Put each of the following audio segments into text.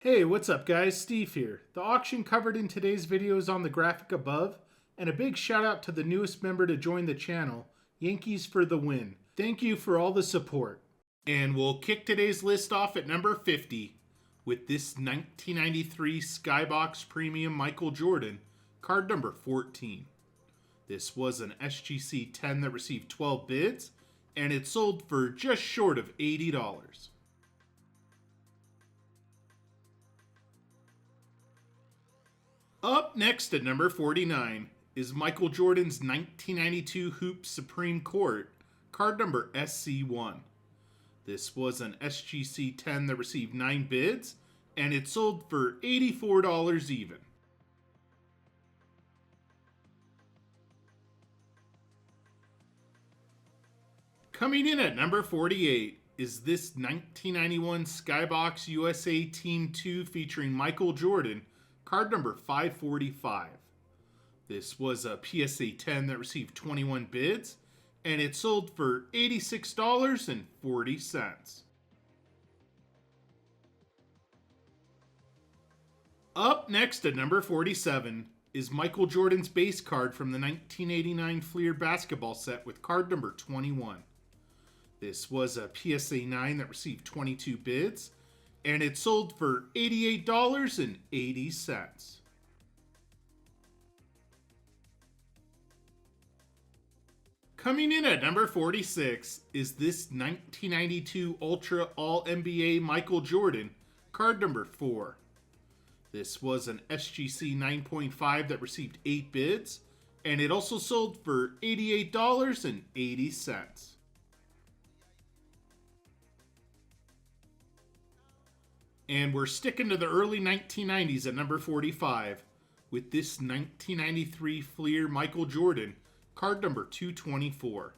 Hey, what's up guys? Steve here. The auction covered in today's video is on the graphic above, and a big shout out to the newest member to join the channel, Yankees for the win. Thank you for all the support. And we'll kick today's list off at number 50 with this 1993 Skybox Premium Michael Jordan, card number 14. This was an SGC 10 that received 12 bids, and it sold for just short of $80. Up next at number 49 is Michael Jordan's 1992 Hoop Supreme Court, card number SC1. This was an SGC 10 that received 9 bids, and it sold for $84 even. Coming in at number 48 is this 1991 Skybox USA Team 2 featuring Michael Jordan, card number 545. This was a PSA 10 that received 21 bids, and it sold for $86.40. Up next at number 47 is Michael Jordan's base card from the 1989 Fleer basketball set with card number 21. This was a PSA 9 that received 22 bids, and it sold for $88.80. Coming in at number 46 is this 1992 Ultra All-NBA Michael Jordan, card number 4. This was an SGC 9.5 that received 8 bids, and it also sold for $88.80. And we're sticking to the early 1990s at number 45 with this 1993 Fleer Michael Jordan, card number 224.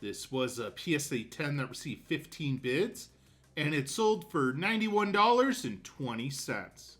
This was a PSA 10 that received 15 bids, and it sold for $91.20.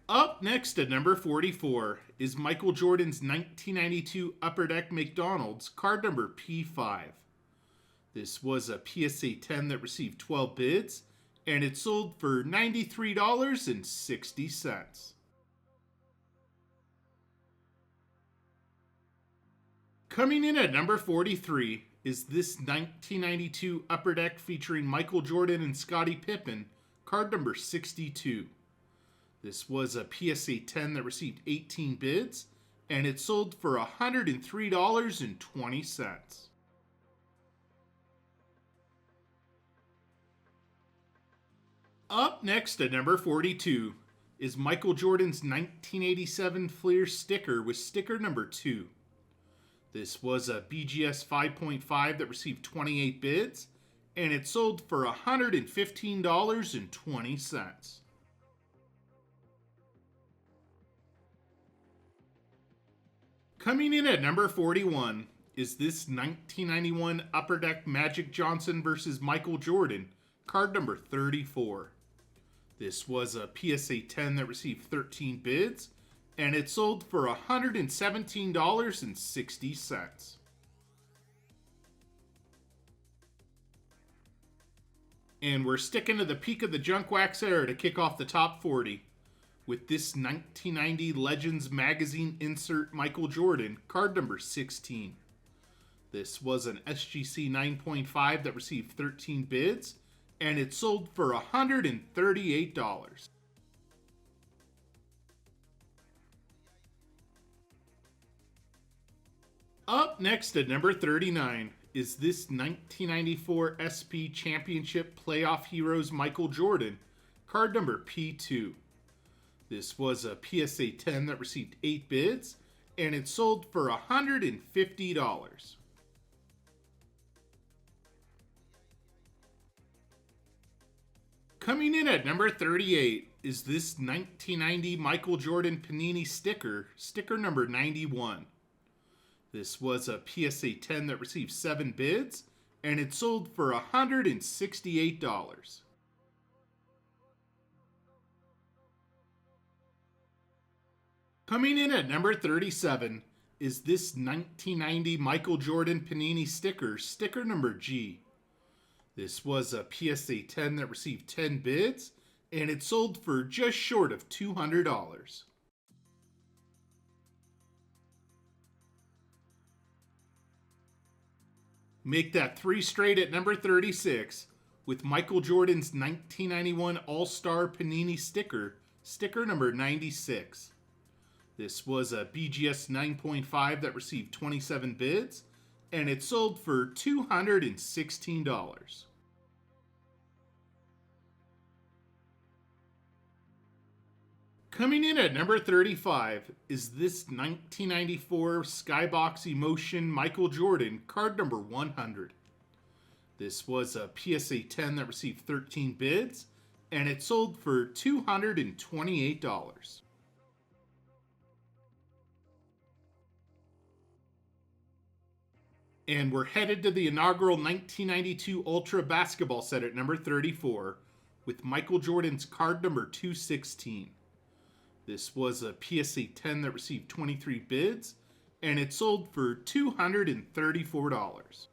Up next at number 44 is Michael Jordan's 1992 Upper Deck McDonald's, card number P5. This was a PSA 10 that received 12 bids, and it sold for $93.60. Coming in at number 43 is this 1992 Upper Deck featuring Michael Jordan and Scottie Pippen, card number 62. This was a PSA 10 that received 18 bids, and it sold for $103.20. Up next at number 42 is Michael Jordan's 1987 Fleer sticker with sticker number 2. This was a BGS 5.5 that received 28 bids, and it sold for $115.20. Coming in at number 41 is this 1991 Upper Deck Magic Johnson vs. Michael Jordan, card number 34. This was a PSA 10 that received 13 bids, and it sold for $117.60. And we're sticking to the peak of the junk wax era to kick off the top 40. With this 1990 Legends Magazine insert Michael Jordan, card number 16. This was an SGC 9.5 that received 13 bids, and it sold for $138. Up next at number 39 is this 1994 SP Championship Playoff Heroes Michael Jordan, card number P2. This was a PSA 10 that received 8 bids, and it sold for $150. Coming in at number 38 is this 1990 Michael Jordan Panini sticker, sticker number 91. This was a PSA 10 that received 7 bids, and it sold for $168. Coming in at number 37 is this 1990 Michael Jordan Panini sticker, sticker number G. This was a PSA 10 that received 10 bids, and it sold for just short of $200. Make that 3 straight at number 36 with Michael Jordan's 1991 All-Star Panini sticker, sticker number 96. This was a BGS 9.5 that received 27 bids, and it sold for $216. Coming in at number 35 is this 1994 Skybox Emotion Michael Jordan, card number 100. This was a PSA 10 that received 13 bids, and it sold for $228. And we're headed to the inaugural 1992 Ultra Basketball set at number 34 with Michael Jordan's card number 216. This was a PSA 10 that received 23 bids, and it sold for $234.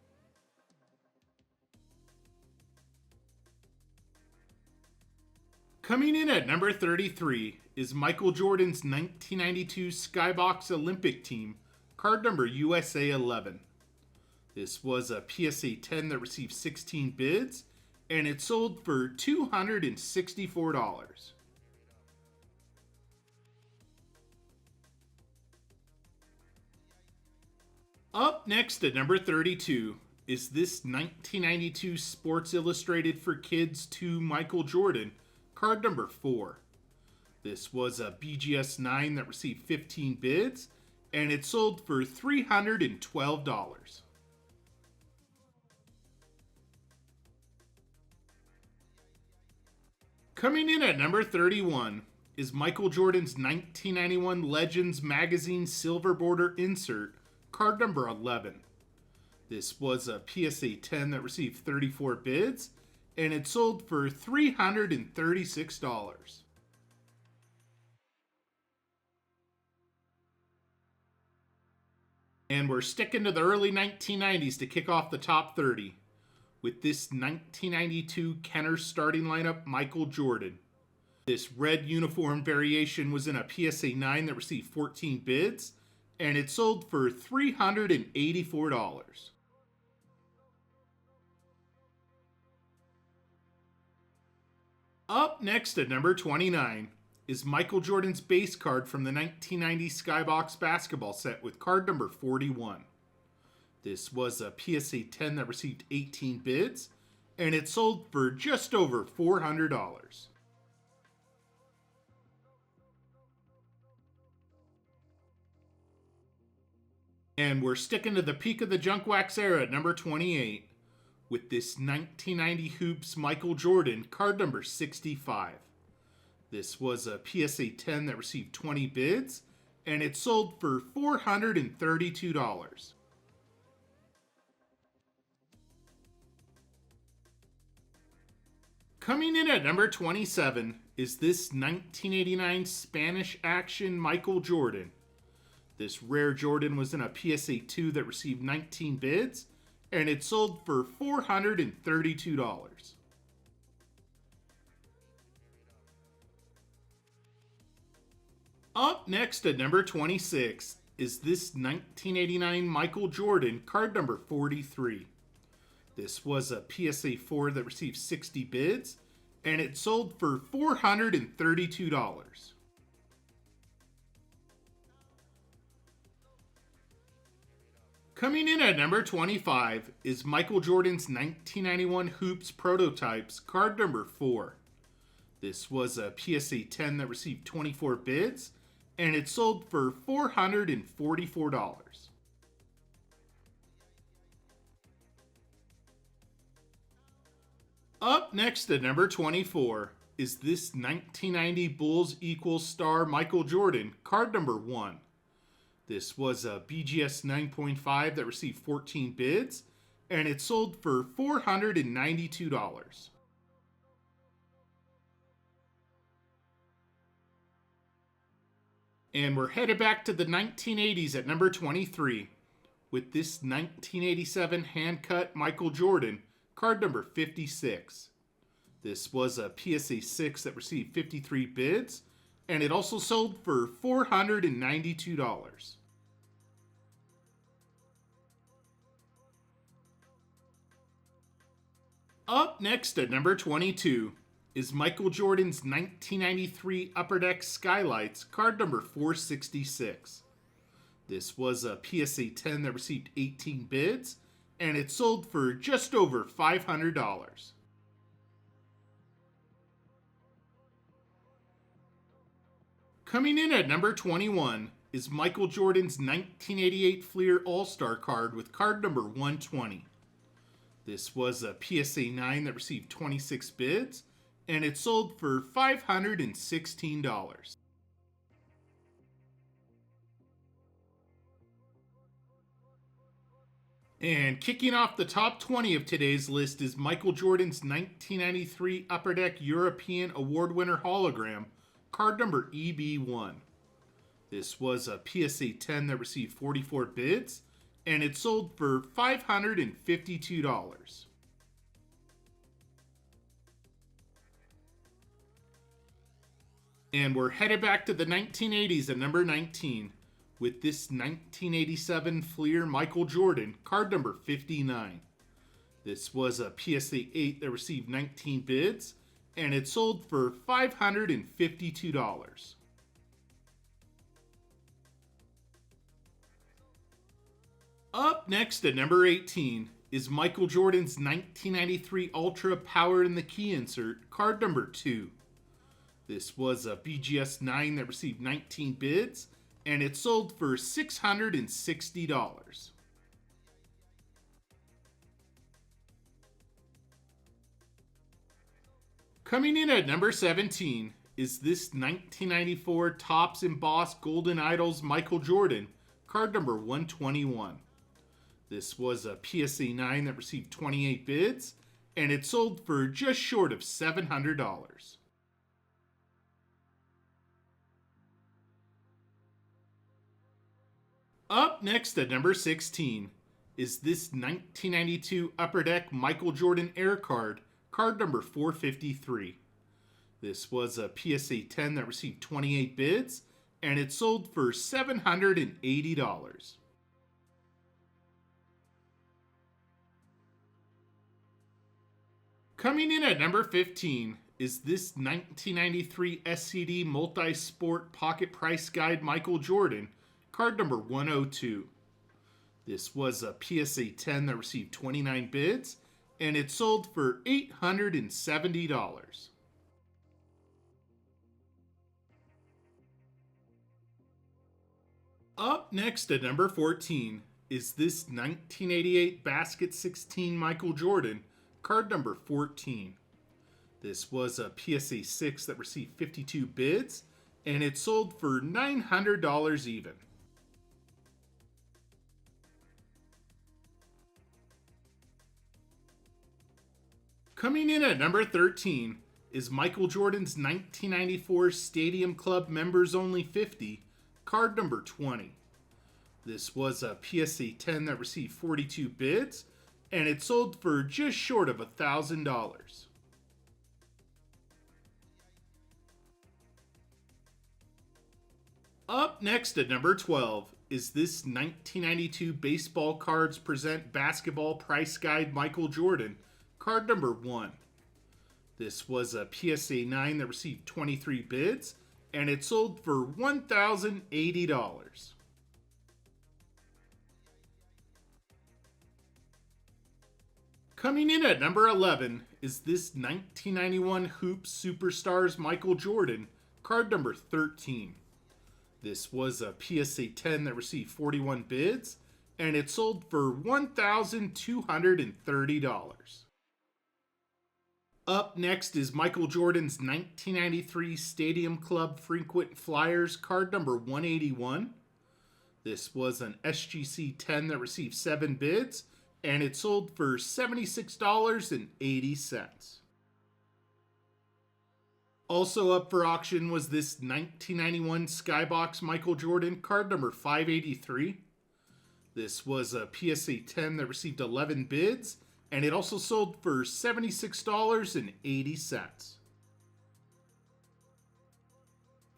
Coming in at number 33 is Michael Jordan's 1992 Skybox Olympic Team, card number USA 11. This was a PSA 10 that received 16 bids, and it sold for $264. Up next at number 32 is this 1992 Sports Illustrated for Kids 2 Michael Jordan, card number 4. This was a BGS 9 that received 15 bids, and it sold for $312. Coming in at number 31 is Michael Jordan's 1991 Legends Magazine Silver Border Insert, card number 11. This was a PSA 10 that received 34 bids, and it sold for $336. And we're sticking to the early 1990s to kick off the top 30 with this 1992 Kenner starting lineup Michael Jordan. This red uniform variation was in a PSA 9 that received 14 bids, and it sold for $384. Up next at number 29 is Michael Jordan's base card from the 1990 Skybox basketball set with card number 41. This was a PSA 10 that received 18 bids, and it sold for just over $400. And we're sticking to the peak of the junk wax era at number 28 with this 1990 Hoops Michael Jordan, card number 65. This was a PSA 10 that received 20 bids, and it sold for $432. Coming in at number 27 is this 1989 Spanish Action Michael Jordan. This rare Jordan was in a PSA 2 that received 19 bids, and it sold for $432. Up next at number 26 is this 1989 Michael Jordan, card number 43. This was a PSA 4 that received 60 bids, and it sold for $432. Coming in at number 25 is Michael Jordan's 1991 Hoops Prototypes, card number 4. This was a PSA 10 that received 24 bids, and it sold for $444. Up next at number 24 is this 1990 Bulls equals star Michael Jordan, card number 1. This was a BGS 9.5 that received 14 bids, and it sold for $492. And we're headed back to the 1980s at number 23 with this 1987 hand-cut Michael Jordan, card number 56. This was a PSA 6 that received 53 bids, and it also sold for $492. Up next at number 22 is Michael Jordan's 1993 Upper Deck Skylights, card number 466. This was a PSA 10 that received 18 bids, and it sold for just over $500. Coming in at number 21 is Michael Jordan's 1988 Fleer All-Star card with card number 120. This was a PSA 9 that received 26 bids, and it sold for $516. And kicking off the top 20 of today's list is Michael Jordan's 1993 Upper Deck European Award winner hologram, card number EB1. This was a PSA 10 that received 44 bids, and it sold for $552. And we're headed back to the 1980s at number 19 with this 1987 Fleer Michael Jordan, card number 59. This was a PSA 8 that received 19 bids, and it sold for $552. Up next at number 18 is Michael Jordan's 1993 Ultra Power in the Key insert, card number 2. This was a BGS 9 that received 19 bids, and it sold for $660. Coming in at number 17 is this 1994 Topps Embossed Golden Idols Michael Jordan, card number 121. This was a PSA 9 that received 28 bids, and it sold for just short of $700. Up next at number 16 is this 1992 Upper Deck Michael Jordan Air card, card number 453. This was a PSA 10 that received 28 bids, and it sold for $780. Coming in at number 15 is this 1993 SCD Multi-Sport Pocket Price Guide Michael Jordan, card number 102. This was a PSA 10 that received 29 bids, and it sold for $870. Up next at number 14 is this 1988 Basket 16 Michael Jordan, card number 14. This was a PSA 6 that received 52 bids, and it sold for $900 even. Coming in at number 13 is Michael Jordan's 1994 Stadium Club Members Only 50, card number 20. This was a PSA 10 that received 42 bids, and it sold for just short of $1,000. Up next at number 12 is this 1992 Baseball Cards Present Basketball Price Guide Michael Jordan, card number 1. This was a PSA 9 that received 23 bids, and it sold for $1,080. Coming in at number 11 is this 1991 Hoops Superstars Michael Jordan, card number 13. This was a PSA 10 that received 41 bids, and it sold for $1,230. Up next is Michael Jordan's 1993 Stadium Club Frequent Flyers, card number 181. This was an SGC 10 that received 7 bids, and it sold for $76.80. Also up for auction was this 1991 Skybox Michael Jordan card number 583. This was a PSA 10 that received 11 bids, and it also sold for $76.80.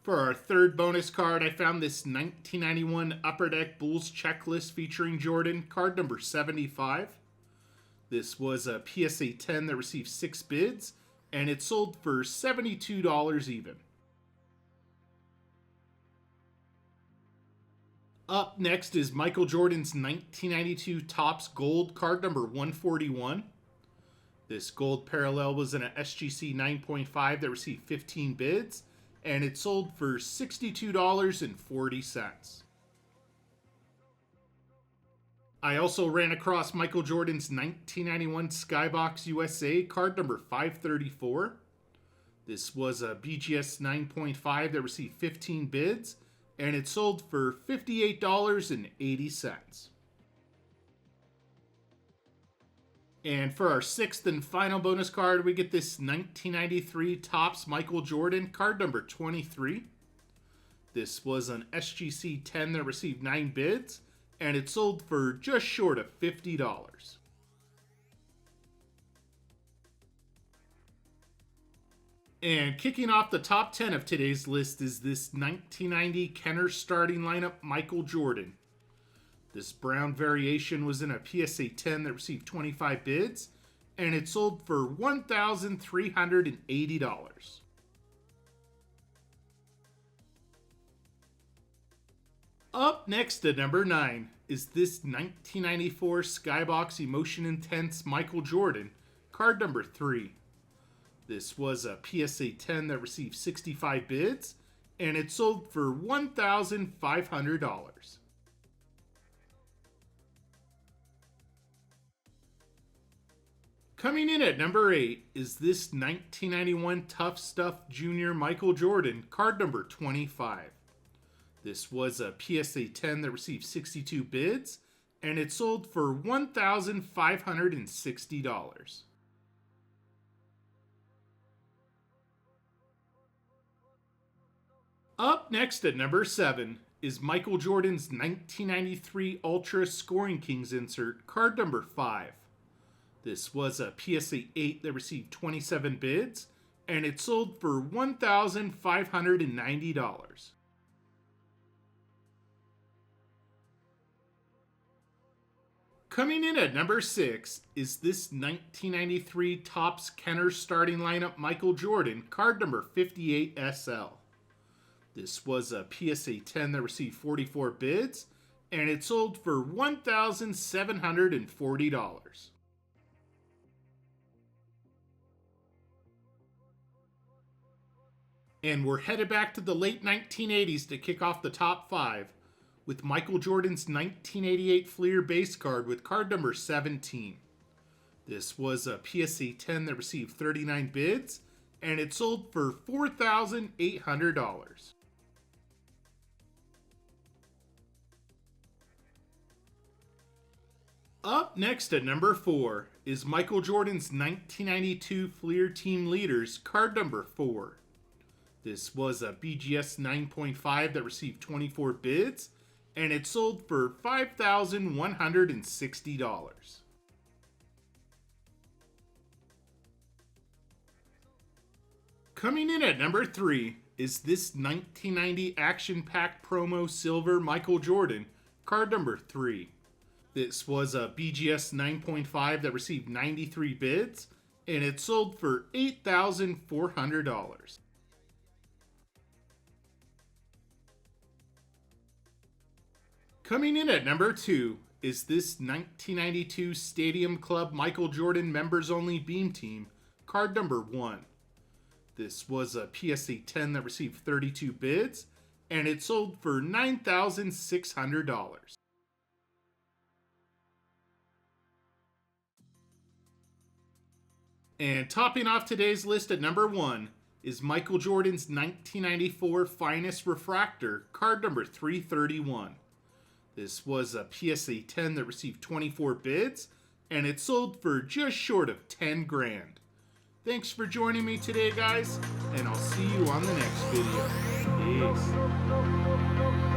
For our third bonus card, I found this 1991 Upper Deck Bulls checklist featuring Jordan, card number 75. This was a PSA 10 that received 6 bids, and it sold for $72 even. Up next is Michael Jordan's 1992 Topps Gold card number 141. This gold parallel was in a SGC 9.5 that received 15 bids, and it sold for $62.40. I also ran across Michael Jordan's 1991 Skybox USA card number 534. This was a BGS 9.5 that received 15 bids, and it sold for $58.80. And for our sixth and final bonus card, we get this 1993 Topps Michael Jordan card number 23. This was an SGC 10 that received 9 bids, and it sold for just short of $50. And kicking off the top 10 of today's list is this 1990 Kenner starting lineup Michael Jordan. This brown variation was in a PSA 10 that received 25 bids, and it sold for $1,380. Up next at number 9 is this 1994 Skybox Emotion Intense Michael Jordan, card number 3. This was a PSA 10 that received 65 bids, and it sold for $1,500. Coming in at number 8 is this 1991 Tough Stuff Junior Michael Jordan, card number 25. This was a PSA 10 that received 62 bids, and it sold for $1,560. Up next at number 7 is Michael Jordan's 1993 Ultra Scoring Kings insert, card number 5. This was a PSA 8 that received 27 bids, and it sold for $1,590. Coming in at number 6 is this 1993 Topps Kenner starting lineup Michael Jordan, card number 58 SL. This was a PSA 10 that received 44 bids, and it sold for $1,740. And we're headed back to the late 1980s to kick off the top 5 with Michael Jordan's 1988 Fleer base card with card number 17. This was a PSA 10 that received 39 bids, and it sold for $4,800. Up next at number 4 is Michael Jordan's 1992 Fleer Team Leaders, card number 4. This was a BGS 9.5 that received 24 bids, and it sold for $5,160. Coming in at number 3 is this 1990 Action Pack Promo Silver Michael Jordan, card number 3. This was a BGS 9.5 that received 93 bids, and it sold for $8,400. Coming in at number 2 is this 1992 Stadium Club Michael Jordan Members Only Beam Team, card number 1. This was a PSA 10 that received 32 bids, and it sold for $9,600. And topping off today's list at number 1 is Michael Jordan's 1994 Finest Refractor, card number 331. This was a PSA 10 that received 24 bids, and it sold for just short of $10,000. Thanks for joining me today, guys, and I'll see you on the next video. Peace.